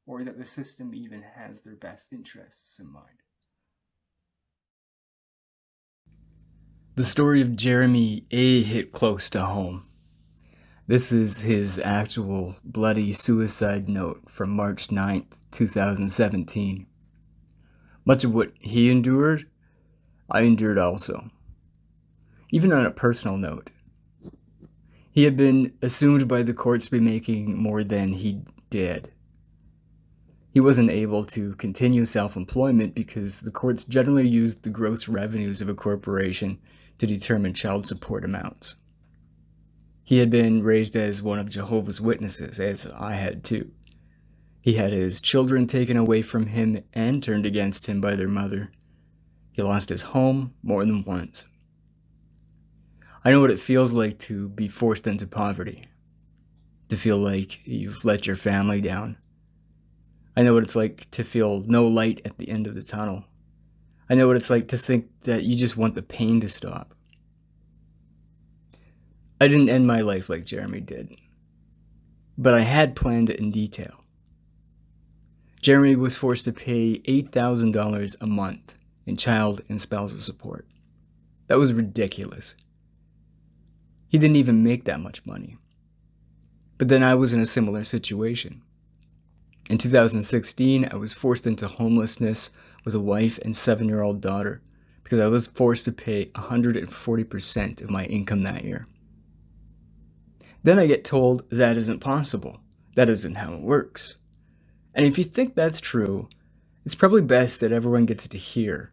or that the system even has their best interests in mind. The story of Jeremy A. hit close to home. This is his actual bloody suicide note from March 9th, 2017. Much of what he endured, I endured also. Even on a personal note, he had been assumed by the courts to be making more than he did. He wasn't able to continue self-employment because the courts generally used the gross revenues of a corporation to determine child support amounts. He had been raised as one of Jehovah's Witnesses, as I had too. He had his children taken away from him and turned against him by their mother. He lost his home more than once. I know what it feels like to be forced into poverty, to feel like you've let your family down. I know what it's like to feel no light at the end of the tunnel. I know what it's like to think that you just want the pain to stop. I didn't end my life like Jeremy did, but I had planned it in detail. Jeremy was forced to pay $8,000 a month in child and spousal support. That was ridiculous. He didn't even make that much money. But then I was in a similar situation. In 2016, I was forced into homelessness with a wife and 7-year-old daughter because I was forced to pay 140% of my income that year. Then I get told that isn't possible. That isn't how it works. And if you think that's true, it's probably best that everyone gets to hear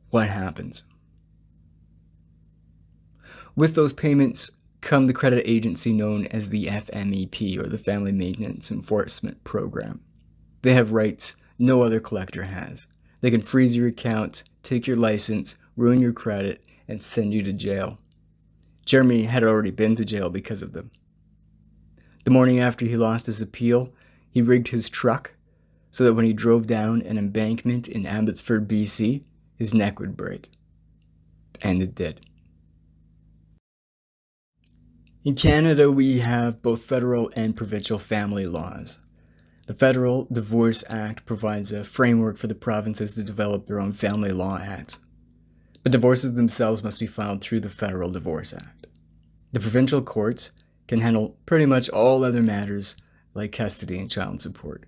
what happens. With those payments come the credit agency known as the FMEP, or the Family Maintenance Enforcement Program. They have rights no other collector has. They can freeze your account, take your license, ruin your credit, and send you to jail. Jeremy had already been to jail because of them. The morning after he lost his appeal, he rigged his truck so that when he drove down an embankment in Abbotsford, BC, his neck would break. And it did. In Canada, we have both federal and provincial family laws. The Federal Divorce Act provides a framework for the provinces to develop their own family law acts. But divorces themselves must be filed through the Federal Divorce Act. The provincial courts can handle pretty much all other matters like custody and child support.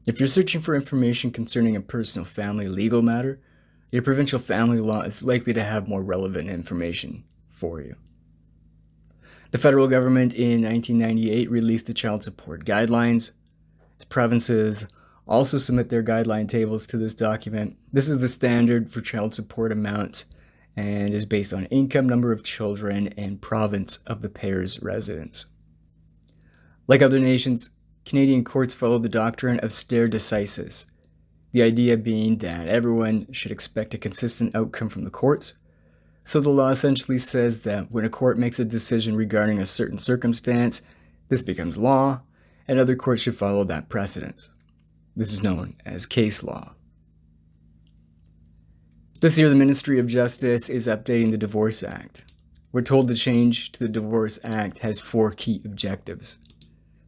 If you're searching for information concerning a personal family legal matter, your provincial family law is likely to have more relevant information for you. The federal government in 1998 released the child support guidelines. The provinces also submit their guideline tables to this document. This is the standard for child support amount and is based on income, number of children, and province of the payer's residence. Like other nations, Canadian courts follow the doctrine of stare decisis, the idea being that everyone should expect a consistent outcome from the courts. So the law essentially says that when a court makes a decision regarding a certain circumstance, this becomes law, and other courts should follow that precedence. This is known as case law. This year, the Ministry of Justice is updating the Divorce Act. We're told the change to the Divorce Act has 4 key objectives: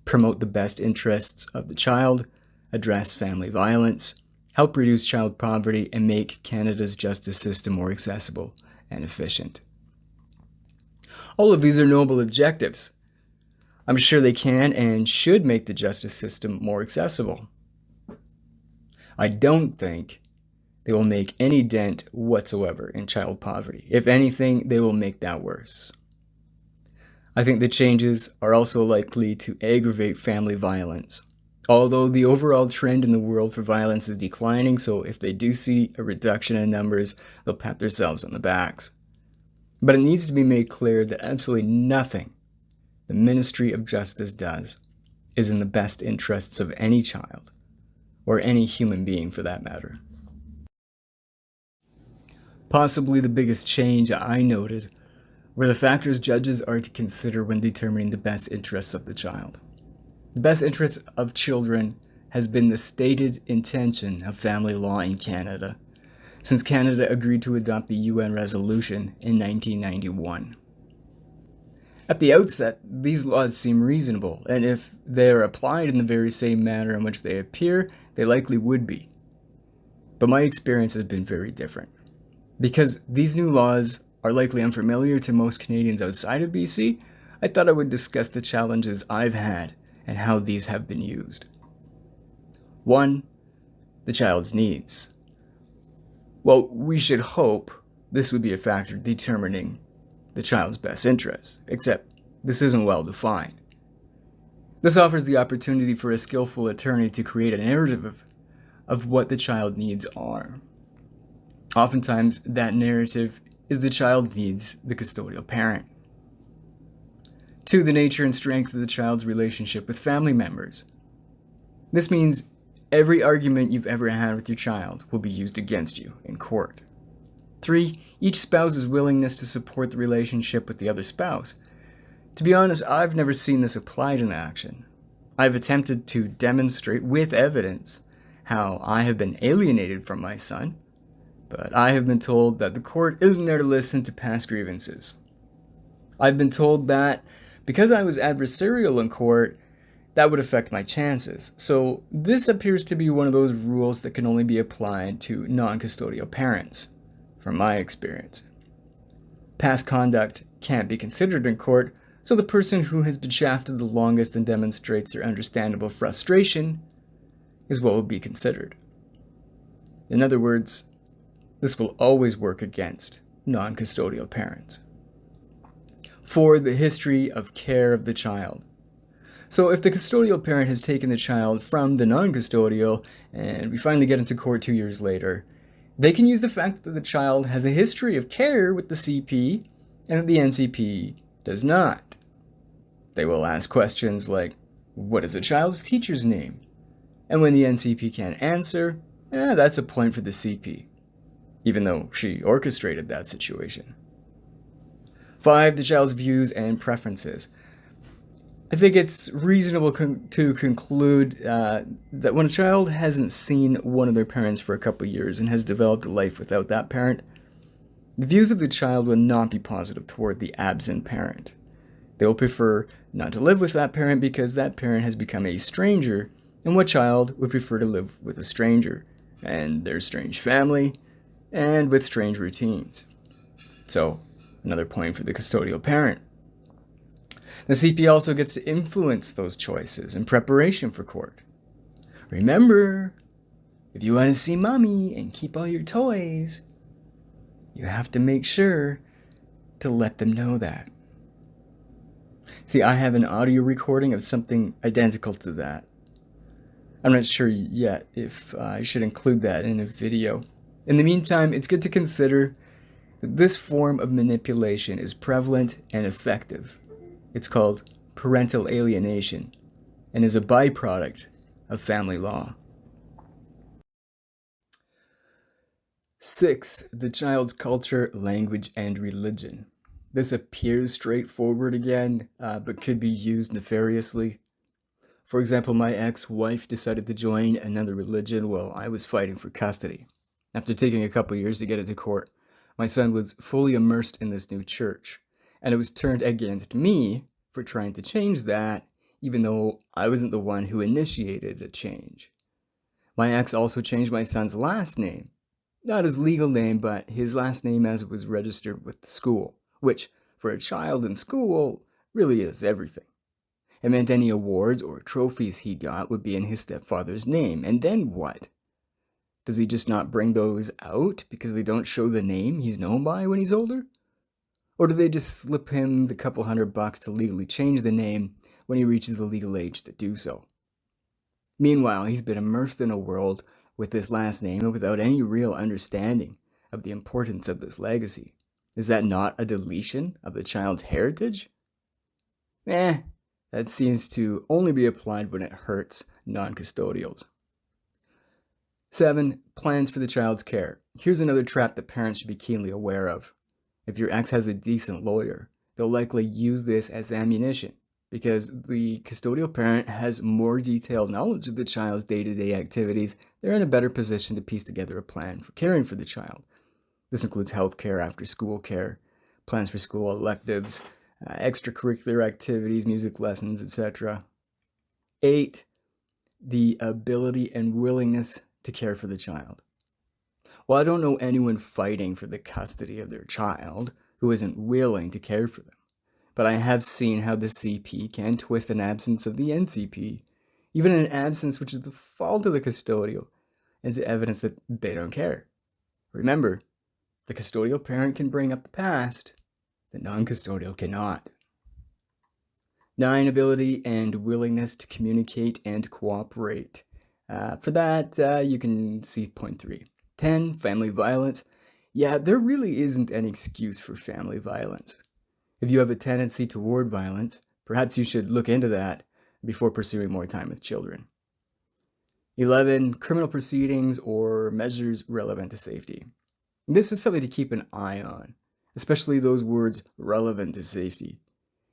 promote the best interests of the child, address family violence, help reduce child poverty, and make Canada's justice system more accessible and efficient. All of these are noble objectives. I'm sure they can and should make the justice system more accessible. I don't think they will make any dent whatsoever in child poverty. If anything, they will make that worse. I think the changes are also likely to aggravate family violence. Although the overall trend in the world for violence is declining, so if they do see a reduction in numbers, they'll pat themselves on the backs. But it needs to be made clear that absolutely nothing the Ministry of Justice does is in the best interests of any child, or any human being for that matter. Possibly the biggest change I noted were the factors judges are to consider when determining the best interests of the child. The best interests of children has been the stated intention of family law in Canada since Canada agreed to adopt the UN resolution in 1991. At the outset, these laws seem reasonable, and if they are applied in the very same manner in which they appear, they likely would be. But my experience has been very different. Because these new laws are likely unfamiliar to most Canadians outside of BC, I thought I would discuss the challenges I've had and how these have been used. 1. The child's needs. Well, we should hope this would be a factor determining the child's best interest, except this isn't well defined. This offers the opportunity for a skillful attorney to create a narrative of what the child needs are. Oftentimes, that narrative is the child needs the custodial parent. 2. The nature and strength of the child's relationship with family members. This means every argument you've ever had with your child will be used against you in court. 3. Each spouse's willingness to support the relationship with the other spouse. To be honest, I've never seen this applied in action. I've attempted to demonstrate with evidence how I have been alienated from my son, but I have been told that the court isn't there to listen to past grievances. I've been told that because I was adversarial in court, that would affect my chances. So this appears to be one of those rules that can only be applied to non-custodial parents, from my experience. Past conduct can't be considered in court, so the person who has been shafted the longest and demonstrates their understandable frustration is what will be considered. In other words, this will always work against non-custodial parents. 4. The history of care of the child. So if the custodial parent has taken the child from the non-custodial, and we finally get into court 2 years later, they can use the fact that the child has a history of care with the CP and that the NCP does not. They will ask questions like, what is the child's teacher's name? And when the NCP can't answer, that's a point for the CP, even though she orchestrated that situation. 5. The child's views and preferences. I think it's reasonable to conclude that when a child hasn't seen one of their parents for a couple years and has developed a life without that parent, the views of the child will not be positive toward the absent parent. They will prefer not to live with that parent because that parent has become a stranger, and what child would prefer to live with a stranger and their strange family and with strange routines? So, another point for the custodial parent. The CP also gets to influence those choices in preparation for court. Remember, if you want to see mommy and keep all your toys, you have to make sure to let them know that. See, I have an audio recording of something identical to that. I'm not sure yet if I should include that in a video. In the meantime, it's good to consider that this form of manipulation is prevalent and effective. It's called parental alienation and is a byproduct of family law. 6. The child's culture, language, and religion. This appears straightforward again, but could be used nefariously. For example, my ex-wife decided to join another religion while I was fighting for custody. After taking a couple years to get it to court, my son was fully immersed in this new church, and it was turned against me for trying to change that, even though I wasn't the one who initiated the change. My ex also changed my son's last name. Not his legal name, but his last name as it was registered with the school, which, for a child in school, really is everything. It meant any awards or trophies he got would be in his stepfather's name, and then what? Does he just not bring those out because they don't show the name he's known by when he's older? Or do they just slip him the couple $100 to legally change the name when he reaches the legal age to do so? Meanwhile, he's been immersed in a world with this last name and without any real understanding of the importance of this legacy. Is that not a deletion of the child's heritage? That seems to only be applied when it hurts non-custodials. 7. Plans for the child's care. Here's another trap that parents should be keenly aware of. If your ex has a decent lawyer, they'll likely use this as ammunition because the custodial parent has more detailed knowledge of the child's day-to-day activities. They're in a better position to piece together a plan for caring for the child. This includes health care, after-school care, plans for school electives, extracurricular activities, music lessons, etc. 8, the ability and willingness to care for the child. Well, I don't know anyone fighting for the custody of their child who isn't willing to care for them, but I have seen how the CP can twist an absence of the NCP, even an absence which is the fault of the custodial, into evidence that they don't care. Remember, the custodial parent can bring up the past, the non-custodial cannot. 9, ability and willingness to communicate and cooperate. For that, you can see point 3. 10, family violence. Yeah, there really isn't an excuse for family violence. If you have a tendency toward violence, perhaps you should look into that before pursuing more time with children. 11, criminal proceedings or measures relevant to safety. This is something to keep an eye on, especially those words relevant to safety.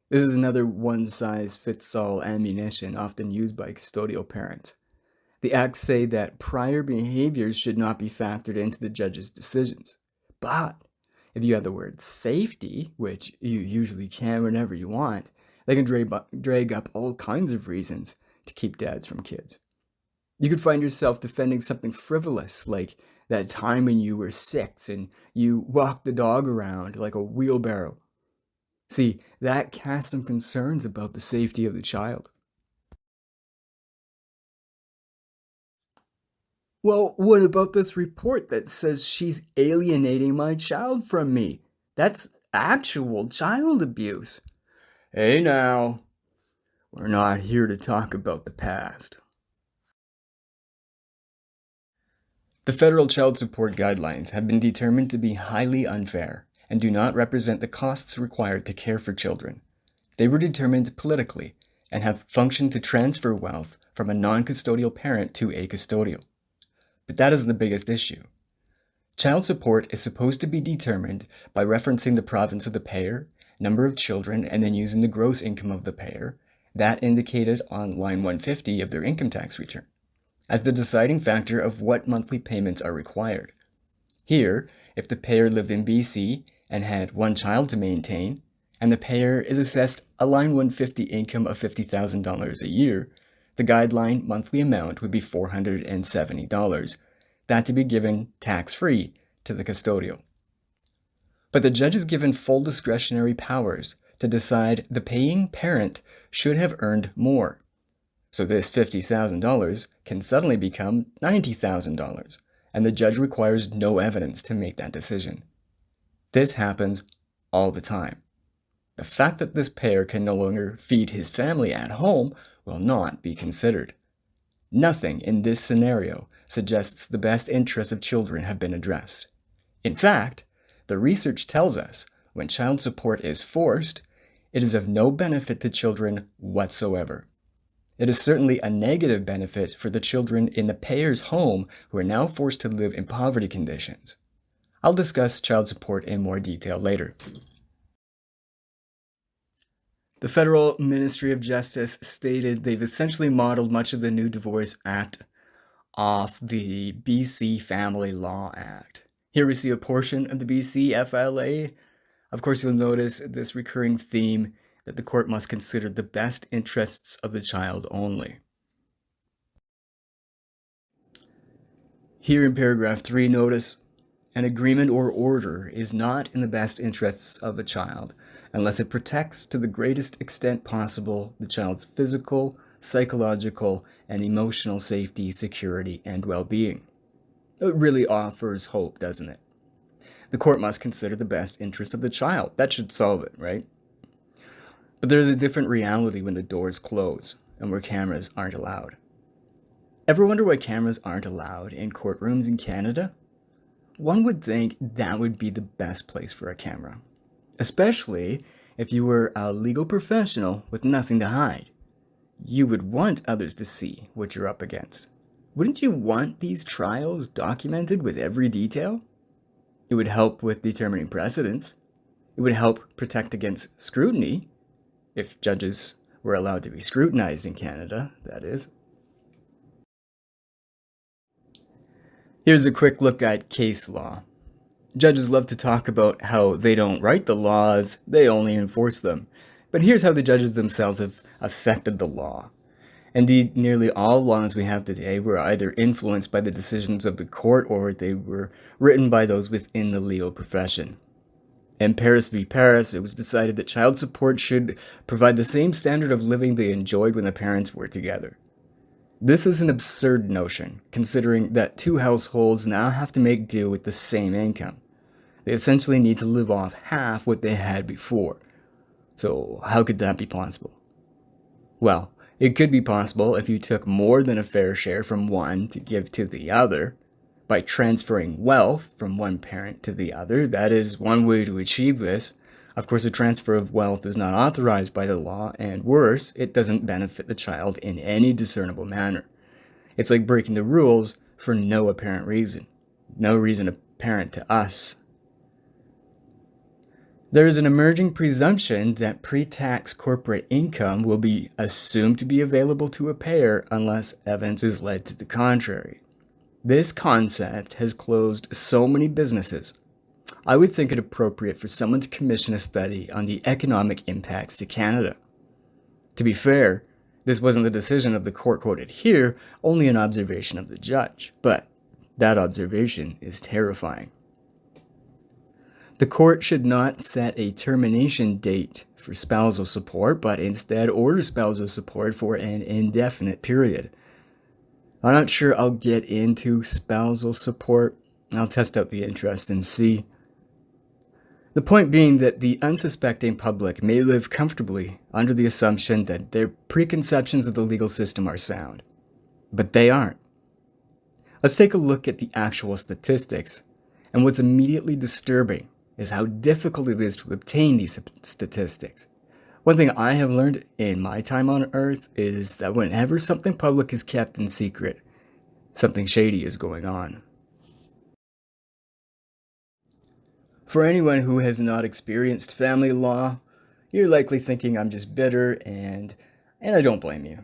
This is another one-size-fits-all ammunition often used by custodial parents. The acts say that prior behaviors should not be factored into the judge's decisions. But if you have the word safety, which you usually can whenever you want, they can drag up all kinds of reasons to keep dads from kids. You could find yourself defending something frivolous, like that time when you were 6 and you walked the dog around like a wheelbarrow. See, that casts some concerns about the safety of the child. Well, what about this report that says she's alienating my child from me? That's actual child abuse. Hey now, we're not here to talk about the past. The federal child support guidelines have been determined to be highly unfair and do not represent the costs required to care for children. They were determined politically and have functioned to transfer wealth from a non-custodial parent to a custodial. But that isn't the biggest issue. Child support is supposed to be determined by referencing the province of the payer, number of children, and then using the gross income of the payer, that indicated on line 150 of their income tax return, as the deciding factor of what monthly payments are required. Here, if the payer lived in BC and had one child to maintain, and the payer is assessed a line 150 income of $50,000 a year, the guideline monthly amount would be $470, that to be given tax-free to the custodial. But the judge is given full discretionary powers to decide the paying parent should have earned more. So this $50,000 can suddenly become $90,000, and the judge requires no evidence to make that decision. This happens all the time. The fact that this payer can no longer feed his family at home will not be considered. Nothing in this scenario suggests the best interests of children have been addressed. In fact, the research tells us when child support is forced, it is of no benefit to children whatsoever. It is certainly a negative benefit for the children in the payer's home who are now forced to live in poverty conditions. I'll discuss child support in more detail later. The Federal Ministry of Justice stated they've essentially modeled much of the new Divorce Act off the BC Family Law Act. Here we see a portion of the BC FLA. Of course, you'll notice this recurring theme that the court must consider the best interests of the child only. Here in paragraph 3, notice an agreement or order is not in the best interests of a child unless it protects to the greatest extent possible the child's physical, psychological, and emotional safety, security, and well-being. It really offers hope, doesn't it? The court must consider the best interest of the child. That should solve it, right? But there's a different reality when the doors close and where cameras aren't allowed. Ever wonder why cameras aren't allowed in courtrooms in Canada? One would think that would be the best place for a camera, especially if you were a legal professional with nothing to hide. You would want others to see what you're up against. Wouldn't you want these trials documented with every detail? It would help with determining precedents. It would help protect against scrutiny, if judges were allowed to be scrutinized in Canada, that is. Here's a quick look at case law. Judges love to talk about how they don't write the laws, they only enforce them. But here's how the judges themselves have affected the law. Indeed, nearly all laws we have today were either influenced by the decisions of the court or they were written by those within the legal profession. In Paris v. Paris, it was decided that child support should provide the same standard of living they enjoyed when the parents were together. This is an absurd notion, considering that two households now have to make do with the same income. They essentially need to live off half what they had before. So, how could that be possible? Well, it could be possible if you took more than a fair share from one to give to the other. By transferring wealth from one parent to the other, that is one way to achieve this. Of course, a transfer of wealth is not authorized by the law, and worse, it doesn't benefit the child in any discernible manner. It's like breaking the rules for no apparent reason. No reason apparent to us. There is an emerging presumption that pre-tax corporate income will be assumed to be available to a payer unless evidence is led to the contrary. This concept has closed so many businesses. I would think it appropriate for someone to commission a study on the economic impacts to Canada. To be fair, this wasn't the decision of the court quoted here, only an observation of the judge. But that observation is terrifying. The court should not set a termination date for spousal support, but instead order spousal support for an indefinite period. I'm not sure I'll get into spousal support. I'll test out the interest and see. The point being that the unsuspecting public may live comfortably under the assumption that their preconceptions of the legal system are sound. But they aren't. Let's take a look at the actual statistics. And what's immediately disturbing is how difficult it is to obtain these statistics. One thing I have learned in my time on Earth is that whenever something public is kept in secret, something shady is going on. For anyone who has not experienced family law, you're likely thinking I'm just bitter, and I don't blame you.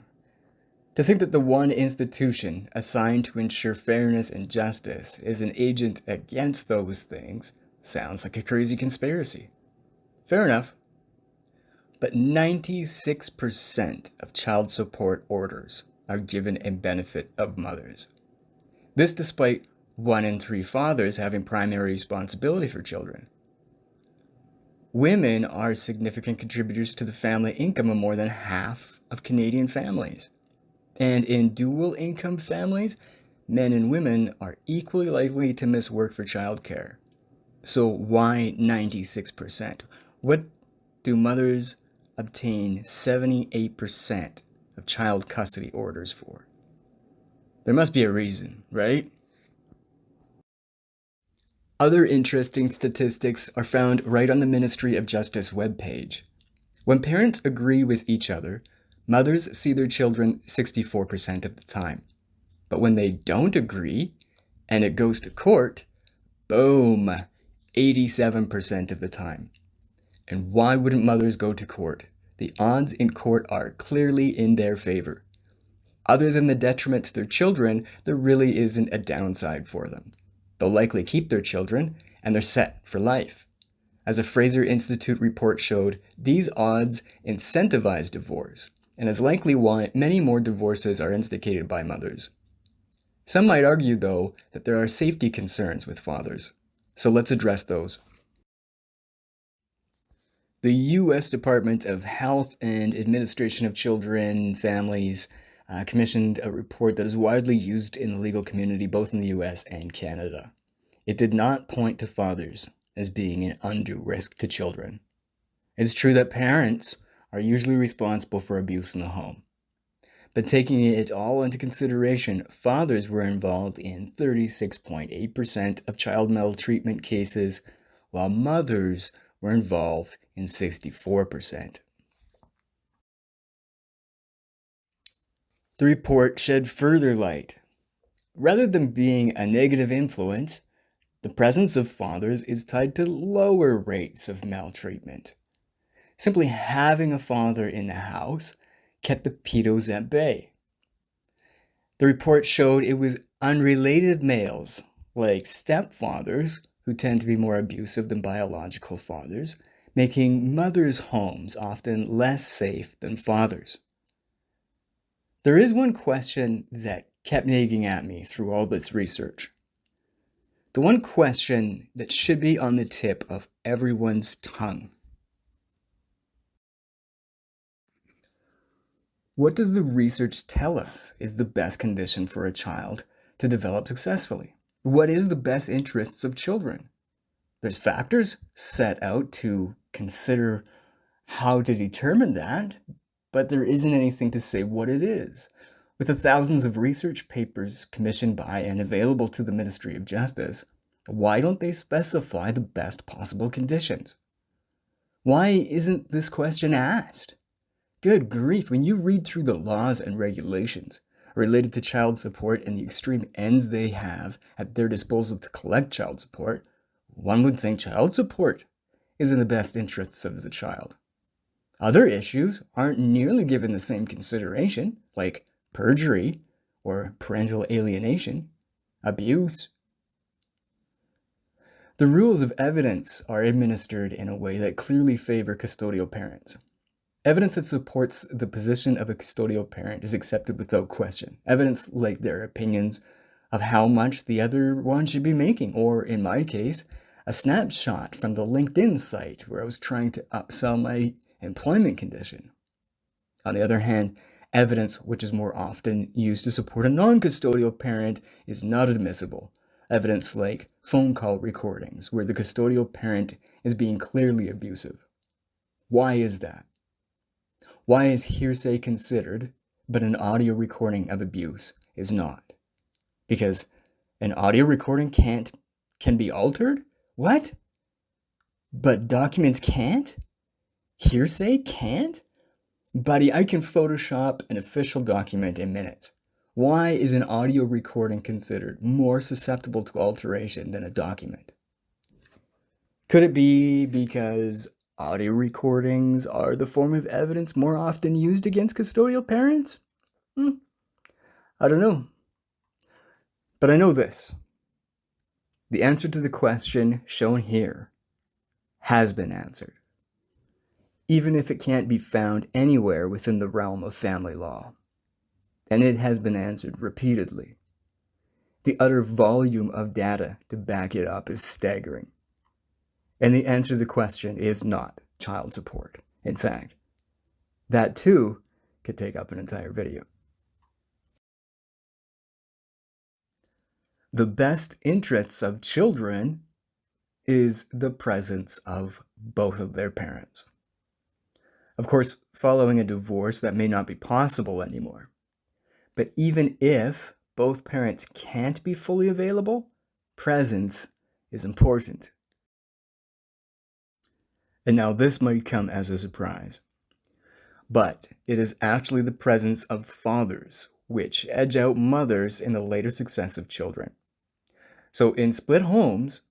To think that the one institution assigned to ensure fairness and justice is an agent against those things sounds like a crazy conspiracy. Fair enough. But 96% of child support orders are given in benefit of mothers. This despite 1 in 3 fathers having primary responsibility for children. Women are significant contributors to the family income of more than half of Canadian families. And in dual income families, men and women are equally likely to miss work for childcare. So why 96%? What do mothers obtain 78% of child custody orders for? There must be a reason, right? Other interesting statistics are found right on the Ministry of Justice webpage. When parents agree with each other, mothers see their children 64% of the time. But when they don't agree, and it goes to court, boom, 87% of the time. And why wouldn't mothers go to court? The odds in court are clearly in their favor. Other than the detriment to their children, there really isn't a downside for them. They'll likely keep their children, and they're set for life. As a Fraser Institute report showed, these odds incentivize divorce, and is likely why many more divorces are instigated by mothers. Some might argue, though, that there are safety concerns with fathers. So let's address those. The U.S. Department of Health and Administration of Children Families commissioned a report that is widely used in the legal community both in the U.S. and Canada. It did not point to fathers as being an undue risk to children. It's true that parents are usually responsible for abuse in the home. But taking it all into consideration, fathers were involved in 36.8% of child maltreatment cases, while mothers were involved in 64%. The report shed further light. Rather than being a negative influence, the presence of fathers is tied to lower rates of maltreatment. Simply having a father in the house kept the pedos at bay. The report showed it was unrelated males, like stepfathers, who tend to be more abusive than biological fathers, making mothers' homes often less safe than fathers. There is one question that kept nagging at me through all this research. The one question that should be on the tip of everyone's tongue. What does the research tell us is the best condition for a child to develop successfully? What is the best interests of children? There's factors set out to consider how to determine that, but there isn't anything to say what it is. With the thousands of research papers commissioned by and available to the Ministry of Justice, why don't they specify the best possible conditions? Why isn't this question asked? Good grief, when you read through the laws and regulations related to child support and the extreme ends they have at their disposal to collect child support, one would think child support is in the best interests of the child. Other issues aren't nearly given the same consideration, like perjury or parental alienation, abuse. The rules of evidence are administered in a way that clearly favor custodial parents. Evidence that supports the position of a custodial parent is accepted without question. Evidence like their opinions of how much the other one should be making, or in my case, a snapshot from the LinkedIn site where I was trying to upsell my employment condition. On the other hand, evidence which is more often used to support a non-custodial parent is not admissible. Evidence like phone call recordings where the custodial parent is being clearly abusive. Why is that? Why is hearsay considered, but an audio recording of abuse is not? Because an audio recording can be altered? What? But documents can't? Hearsay can't? Buddy, I can Photoshop an official document in minutes. Why is an audio recording considered more susceptible to alteration than a document? Could it be because audio recordings are the form of evidence more often used against custodial parents? I don't know. But I know this. The answer to the question shown here has been answered, even if it can't be found anywhere within the realm of family law. And it has been answered repeatedly. The utter volume of data to back it up is staggering. And the answer to the question is not child support. In fact, that too could take up an entire video. The best interests of children is the presence of both of their parents. Of course, following a divorce, that may not be possible anymore. But even if both parents can't be fully available, presence is important. And now this might come as a surprise, but it is actually the presence of fathers which edge out mothers in the later success of children. So in split homes,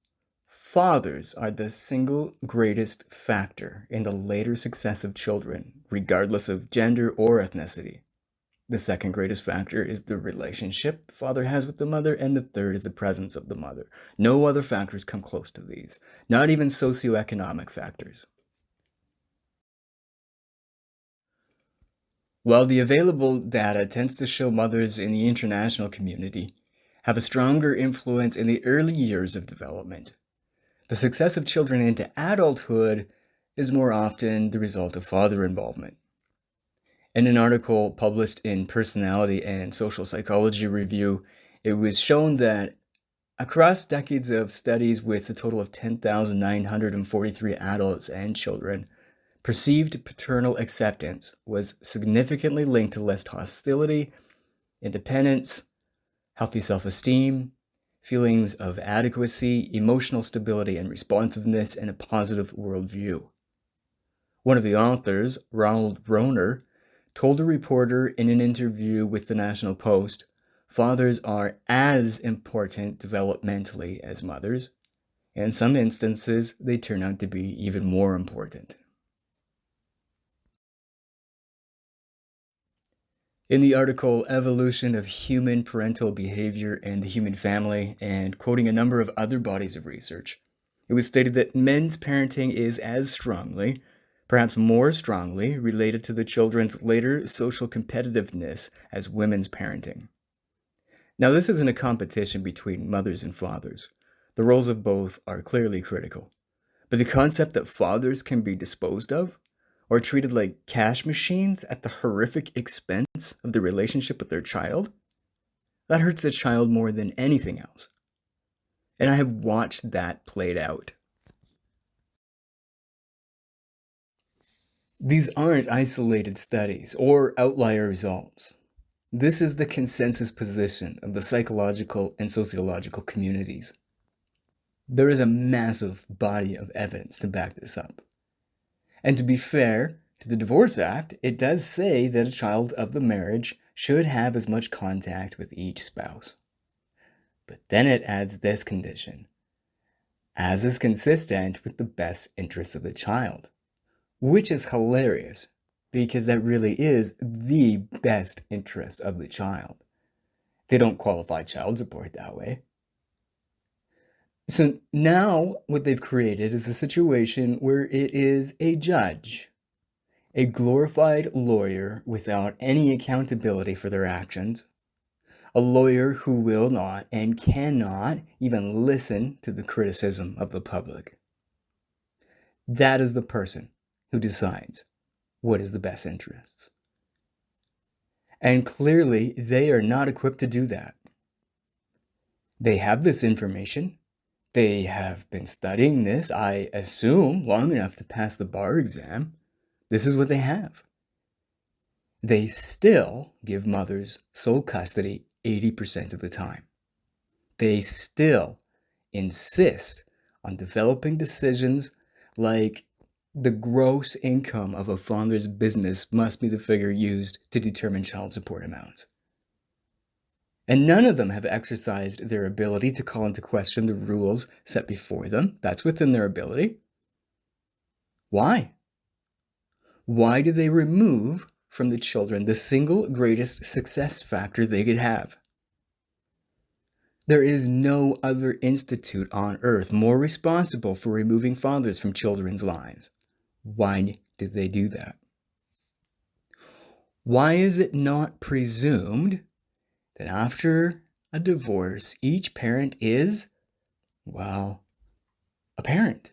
fathers are the single greatest factor in the later success of children, regardless of gender or ethnicity. The second greatest factor is the relationship the father has with the mother, and the third is the presence of the mother. No other factors come close to these, not even socioeconomic factors. While the available data tends to show mothers in the international community have a stronger influence in the early years of development, the success of children into adulthood is more often the result of father involvement. In an article published in Personality and Social Psychology Review, it was shown that across decades of studies with a total of 10,943 adults and children, perceived paternal acceptance was significantly linked to less hostility, independence, healthy self-esteem, feelings of adequacy, emotional stability and responsiveness, and a positive worldview. One of the authors, Ronald Rohner, told a reporter in an interview with the National Post, fathers are as important developmentally as mothers. In some instances, they turn out to be even more important. In the article, Evolution of Human Parental Behavior and the Human Family, and quoting a number of other bodies of research, It was stated that men's parenting is as strongly, perhaps more strongly, related to the children's later social competitiveness as women's parenting. Now, this isn't a competition between mothers and fathers. The roles of both are clearly critical. But the concept that fathers can be disposed of or treated like cash machines at the horrific expense of the relationship with their child, that hurts the child more than anything else. And I have watched that played out. These aren't isolated studies or outlier results. This is the consensus position of the psychological and sociological communities. There is a massive body of evidence to back this up. And to be fair to the Divorce Act, it does say that a child of the marriage should have as much contact with each spouse. But then it adds this condition: as is consistent with the best interests of the child, which is hilarious because that really is the best interest of the child. They don't qualify child support that way. So now what they've created is a situation where it is a judge, a glorified lawyer without any accountability for their actions, a lawyer who will not and cannot even listen to the criticism of the public. That is the person who decides what is the best interests. And clearly, they are not equipped to do that. They have this information. They have been studying this, I assume, long enough to pass the bar exam. This is what they have. They still give mothers sole custody 80% of the time. They still insist on developing decisions like the gross income of a father's business must be the figure used to determine child support amounts. And none of them have exercised their ability to call into question the rules set before them. That's within their ability. Why? Why do they remove from the children the single greatest success factor they could have? There is no other institute on earth more responsible for removing fathers from children's lives. Why did they do that? Why is it not presumed that after a divorce, each parent is, well, a parent?